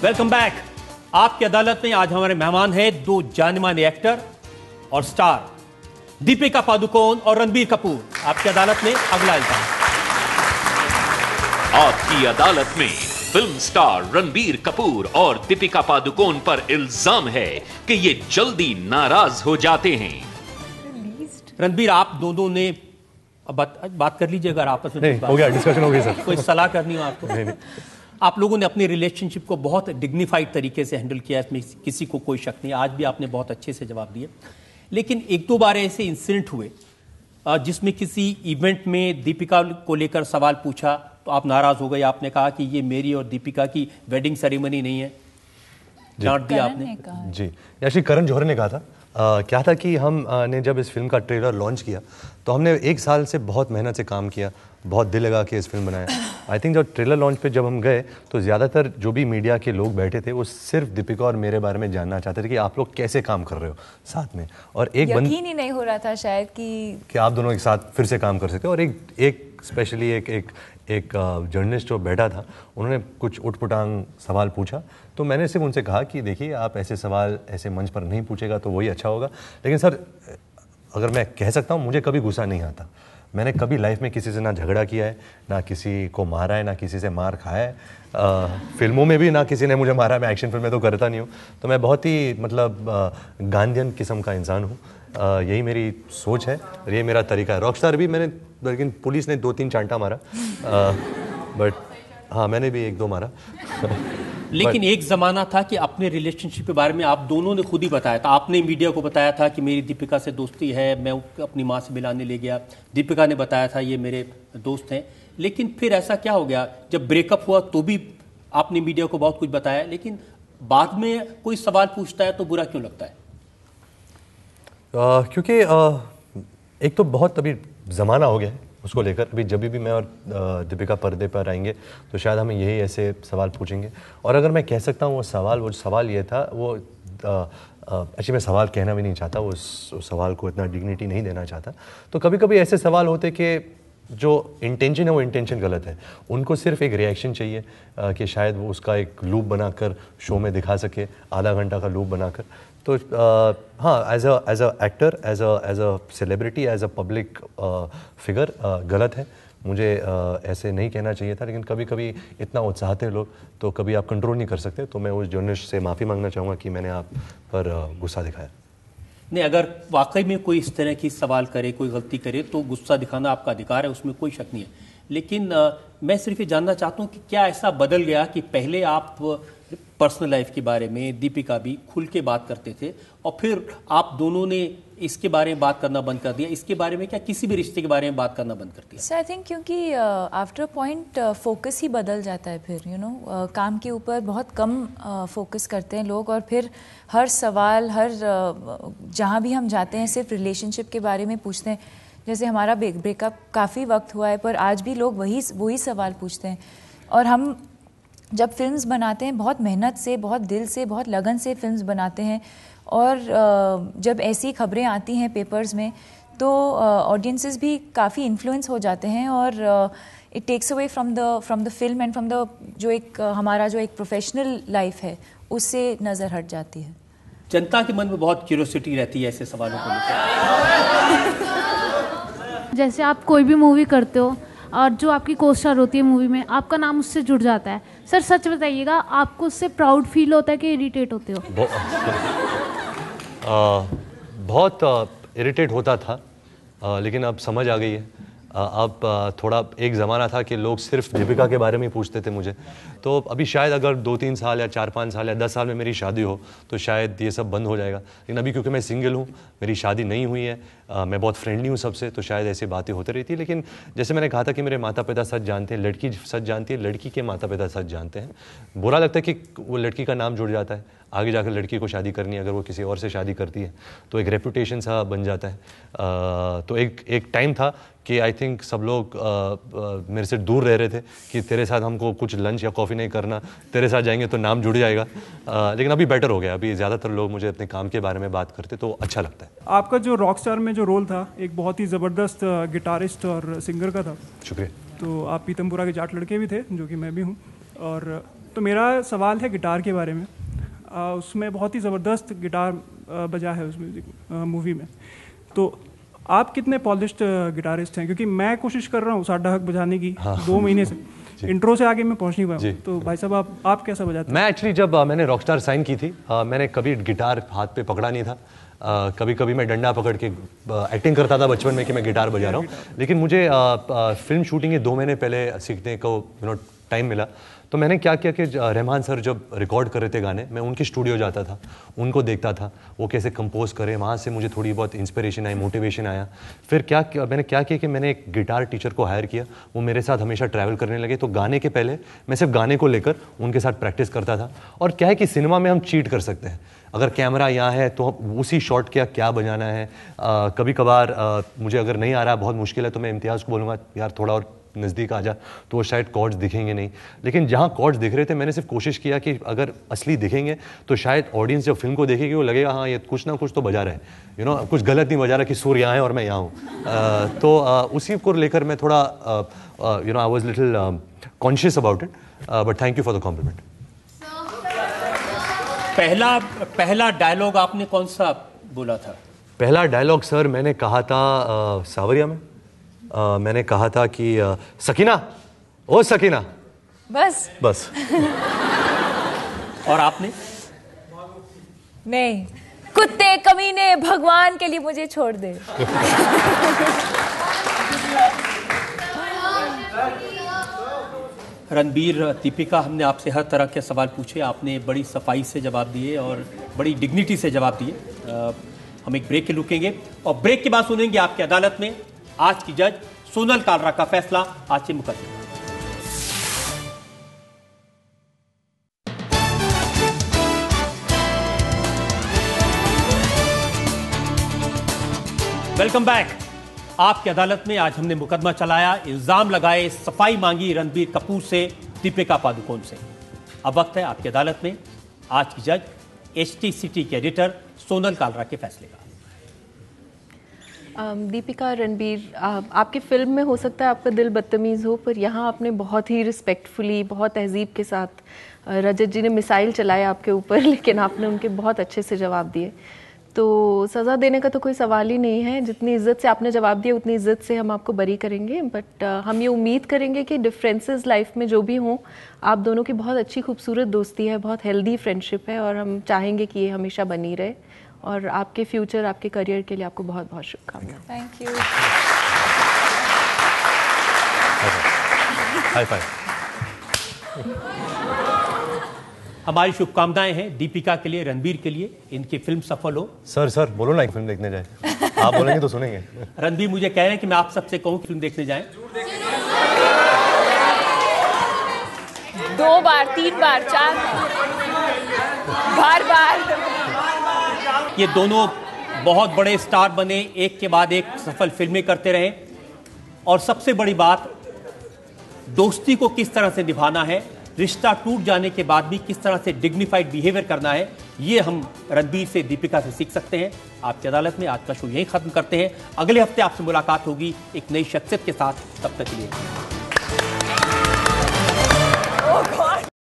Welcome back. आपकी अदालत में आज हमारे मेहमान हैं दो जाने-माने एक्टर और स्टार, दीपिका पादुकोण और रणबीर कपूर। आपकी अदालत में अगला इल्जाम। आपकी अदालत में फिल्म स्टार रणबीर कपूर और दीपिका पादुकोण पर इल्जाम है कि ये जल्दी नाराज हो जाते हैं। रणबीर, आप दोनों ने बात कर लीजिए अगर आपस में। हो गया, डिस्कशन हो गया सर। कोई सलाह करनी हो आपको? नहीं। आप लोगों ने अपनी रिलेशनशिप को बहुत डिग्निफाइड तरीके से हैंडल किया, इसमें किसी को कोई शक नहीं। आज भी आपने बहुत अच्छे से जवाब दिए, लेकिन एक दो बार ऐसे इंसिडेंट हुए जिसमें किसी इवेंट में दीपिका को लेकर सवाल पूछा तो आप नाराज हो गए। आपने कहा कि ये मेरी और दीपिका की वेडिंग सेरेमनी नहीं है, डांट दिया आपने। जी, एक्चुअली करण जौहर ने कहा था। क्या था कि हम ने जब इस फिल्म का ट्रेलर लॉन्च किया तो हमने 1 साल से बहुत मेहनत से काम किया, बहुत दिल लगा के इस फिल्म बनाया। आई थिंक जब ट्रेलर लॉन्च पे जब हम गए तो ज़्यादातर जो भी मीडिया के लोग बैठे थे वो सिर्फ दीपिका और मेरे बारे में जानना चाहते थे कि आप लोग कैसे काम कर रहे हो साथ में। और एक यकीन ही नहीं हो रहा था शायद कि आप दोनों एक साथ फिर से काम कर सकते हो। और एक स्पेशली एक जर्नलिस्ट जो बैठा था, उन्होंने कुछ उटपटांग सवाल पूछा तो मैंने सिर्फ उनसे कहा कि देखिए, आप ऐसे सवाल ऐसे मंच पर नहीं पूछेगा तो वही अच्छा होगा। लेकिन सर, अगर मैं कह सकता हूँ, मुझे कभी गुस्सा नहीं आता। मैंने कभी लाइफ में किसी से ना झगड़ा किया है, ना किसी को मारा है, ना किसी से मार खाया है। फिल्मों में भी ना किसी ने मुझे मारा है। मैं एक्शन फिल्म में तो करता नहीं हूँ। तो मैं बहुत ही गांधीयन किस्म का इंसान हूँ। यही मेरी सोच है और ये मेरा तरीका है। रॉकस्टार भी मैंने, लेकिन पुलिस ने 2-3 चांटा मारा, बट हाँ, मैंने भी 1-2 मारा। लेकिन एक जमाना था कि अपने रिलेशनशिप के बारे में आप दोनों ने खुद ही बताया था। आपने मीडिया को बताया था कि मेरी दीपिका से दोस्ती है, मैं अपनी माँ से मिलाने ले गया। दीपिका ने बताया था ये मेरे दोस्त हैं। लेकिन फिर ऐसा क्या हो गया, जब ब्रेकअप हुआ तो भी आपने मीडिया को बहुत कुछ बताया, लेकिन बाद में कोई सवाल पूछता है तो बुरा क्यों लगता है? क्योंकि एक तो बहुत अभी ज़माना हो गया है उसको लेकर। अभी जब भी मैं और दीपिका पर्दे पर आएंगे तो शायद हमें यही ऐसे सवाल पूछेंगे। और अगर मैं कह सकता हूँ वो सवाल ये था, वो एक्चुअली मैं सवाल कहना भी नहीं चाहता, वो सवाल को इतना डिग्निटी नहीं देना चाहता। तो कभी कभी ऐसे सवाल होते कि जो इंटेंशन है वो इंटेंशन गलत है। उनको सिर्फ एक रिएक्शन चाहिए कि शायद वो उसका एक लूप बनाकर शो में दिखा सके, आधा घंटा का लूप बनाकर। तो हाँ, as a actor, as a celebrity, as a public figure गलत है। मुझे ऐसे नहीं कहना चाहिए था। लेकिन कभी कभी इतना उत्साहते लोग तो कभी आप कंट्रोल नहीं कर सकते। तो मैं उस जर्नलिस्ट से माफ़ी मांगना चाहूँगा कि मैंने आप पर गुस्सा दिखाया। नहीं, अगर वाकई में कोई इस तरह की सवाल करे, कोई गलती करे तो गुस्सा दिखाना आपका अधिकार है, उसमें कोई शक नहीं है। लेकिन मैं सिर्फ ये जानना चाहता हूँ कि क्या ऐसा बदल गया कि पहले आप पर्सनल लाइफ के बारे में, दीपिका भी खुल के बात करते थे और फिर आप दोनों ने इसके बारे में बात करना बंद कर दिया? इसके बारे में क्या किसी भी रिश्ते के बारे में बात करना बंद कर दिया? सर, आई थिंक क्योंकि आफ्टर पॉइंट फोकस ही बदल जाता है। फिर काम के ऊपर बहुत कम फोकस करते हैं लोग, और फिर हर सवाल, जहाँ भी हम जाते हैं सिर्फ रिलेशनशिप के बारे में पूछते हैं। जैसे हमारा ब्रेकअप काफ़ी वक्त हुआ है, पर आज भी लोग वही सवाल पूछते हैं। और हम जब फिल्म्स बनाते हैं, बहुत मेहनत से, बहुत दिल से, बहुत लगन से फिल्म्स बनाते हैं, और जब ऐसी खबरें आती हैं पेपर्स में तो ऑडियंसेस भी काफ़ी इन्फ्लुएंस हो जाते हैं, और it takes away from the film and from the हमारा जो एक प्रोफेशनल लाइफ है, उससे नज़र हट जाती है। जनता के मन में बहुत क्यूरियोसिटी रहती है ऐसे सवालों को लेकर। जैसे आप कोई भी मूवी करते हो और जो आपकी को स्टार होती है मूवी में, आपका नाम उससे जुड़ जाता है। सर सच बताइएगा, आपको उससे प्राउड फील होता है कि इरिटेट होते हो? बहुत इरिटेट होता था, लेकिन अब समझ आ गई है। अब थोड़ा एक ज़माना था कि लोग सिर्फ दीपिका के बारे में ही पूछते थे मुझे। तो अभी शायद अगर 2-3 साल या 4-5 साल या 10 साल में मेरी शादी हो तो शायद ये सब बंद हो जाएगा। लेकिन अभी क्योंकि मैं सिंगल हूँ, मेरी शादी नहीं हुई है, मैं बहुत फ्रेंडली हूँ सबसे, तो शायद ऐसी बातें होती रहती है। लेकिन जैसे मैंने कहा था कि मेरे माता पिता सच जानते हैं, लड़की सच जानती है, लड़की के माता पिता सच जानते हैं। बुरा लगता है कि वो लड़की का नाम जुड़ जाता है, आगे जाकर लड़की को शादी करनी है, अगर वो किसी और से शादी करती है तो एक रेपुटेशन सा बन जाता है। तो एक टाइम था कि आई थिंक सब लोग मेरे से दूर रह रहे थे कि तेरे साथ हमको कुछ लंच या कॉफ़ी नहीं करना, तेरे साथ जाएंगे तो नाम जुड़ जाएगा। लेकिन अभी बेटर हो गया, अभी ज़्यादातर लोग मुझे अपने काम के बारे में बात करते तो अच्छा लगता है। आपका जो रॉकस्टार में जो रोल था, एक बहुत ही ज़बरदस्त गिटारिस्ट और सिंगर का था। शुक्रिया। तो आप पीतमपुरा के जाट लड़के भी थे, जो कि मैं भी हूँ, और तो मेरा सवाल है गिटार के बारे में। उसमें बहुत ही ज़बरदस्त गिटार बजा है उस मूवी में। तो आप कितने पॉलिश्ड गिटारिस्ट हैं? क्योंकि मैं कोशिश कर रहा हूँ साडा हक बजाने की 2 महीने से, इंट्रो से आगे मैं पहुँच नहीं पाया। तो भाई साहब आप कैसा बजाते हैं? मैं एक्चुअली जब मैंने रॉकस्टार साइन की थी मैंने कभी गिटार हाथ पे पकड़ा नहीं था। कभी कभी मैं डंडा पकड़ के एक्टिंग करता था बचपन में कि मैं गिटार बजा रहा हूँ, लेकिन मुझे फिल्म शूटिंग के 2 महीने पहले सीखने को टाइम मिला। तो मैंने क्या किया कि रहमान सर जब रिकॉर्ड कर रहे थे गाने, मैं उनकी स्टूडियो जाता था, उनको देखता था वो कैसे कंपोज करे, वहाँ से मुझे थोड़ी बहुत इंस्पिरेशन आई, मोटिवेशन आया। फिर मैंने क्या किया कि मैंने एक गिटार टीचर को हायर किया, वो मेरे साथ हमेशा ट्रैवल करने लगे। तो गाने के पहले मैं सिर्फ गाने को लेकर उनके साथ प्रैक्टिस करता था। और क्या है कि सिनेमा में हम चीट कर सकते हैं, अगर कैमरा यहाँ है तो उसी शॉट का क्या बजाना है। कभी कभार मुझे अगर नहीं आ रहा, बहुत मुश्किल है, तो मैं इम्तियाज़ को बोलूँगा यार थोड़ा और नज़दीक आ जा, तो वो शायद कॉर्ड्स दिखेंगे नहीं। लेकिन जहाँ कॉर्ड्स दिख रहे थे मैंने सिर्फ कोशिश किया कि अगर असली दिखेंगे तो शायद ऑडियंस जब फिल्म को देखेगी वो लगेगा हाँ ये कुछ ना कुछ तो बजा रहा है, कुछ गलत नहीं बजा रहा कि सुर यहाँ है और मैं यहाँ हूँ। तो उसी को लेकर मैं थोड़ा I was little conscious about it, but thank you for the compliment. पहला डायलॉग आपने कौन सा बोला था? पहला डायलॉग सर मैंने कहा था सावरिया में। मैंने कहा था कि सकीना, ओ सकीना, बस। और आपने? नहीं, कुत्ते कमीने भगवान के लिए मुझे छोड़ दे। रणबीर, दीपिका, हमने आपसे हर तरह के सवाल पूछे, आपने बड़ी सफाई से जवाब दिए और बड़ी डिग्निटी से जवाब दिए। हम एक ब्रेक के रुकेंगे और ब्रेक के बाद सुनेंगे आपकी अदालत में आज की जज सोनल कालरा का फैसला, आज से मुकदमे। Welcome back. आपकी अदालत में आज हमने मुकदमा चलाया, इल्जाम लगाए, सफाई मांगी रणबीर कपूर से, दीपिका पादुकोण से। अब वक्त है आपकी अदालत में आज की जज HT सिटी के एडिटर सोनल कालरा के फैसले का। दीपिका, रणबीर, आपकी फिल्म में हो सकता है आपका दिल बदतमीज़ हो, पर यहाँ आपने बहुत ही रिस्पेक्टफुली, बहुत तहजीब के साथ, रजत जी ने मिसाइल चलाया आपके ऊपर लेकिन आपने उनके बहुत अच्छे से जवाब दिए। तो सज़ा देने का तो कोई सवाल ही नहीं है। जितनी इज्जत से आपने जवाब दिया उतनी इज्जत से हम आपको बरी करेंगे। बट हम ये उम्मीद करेंगे कि डिफरेंसेस लाइफ में जो भी हों, आप दोनों की बहुत अच्छी खूबसूरत दोस्ती है, बहुत हेल्दी फ्रेंडशिप है और हम चाहेंगे कि ये हमेशा बनी रहे। और आपके फ्यूचर, आपके करियर के लिए आपको बहुत बहुत शुभकामनाएं। Thank you. High five. हमारी शुभकामनाएं हैं दीपिका के लिए, रणबीर के लिए, इनकी फिल्म सफल हो। सर बोलो ना एक फिल्म देखने जाए, आप बोलेंगे तो सुनेंगे। रणबीर मुझे कह रहे हैं कि मैं आप सबसे कहूं फिल्म देखने जाएं। 2 बार, 3 बार, 4 बार। ये दोनों बहुत बड़े स्टार बने, एक के बाद एक सफल फिल्में करते रहे। और सबसे बड़ी बात, दोस्ती को किस तरह से निभाना है, रिश्ता टूट जाने के बाद भी किस तरह से डिग्निफाइड बिहेवियर करना है, ये हम रणबीर से, दीपिका से सीख सकते हैं। आपकी अदालत में आज का शो यहीं खत्म करते हैं। अगले हफ्ते आपसे मुलाकात होगी एक नई शख्सियत के साथ। तब तक के लिए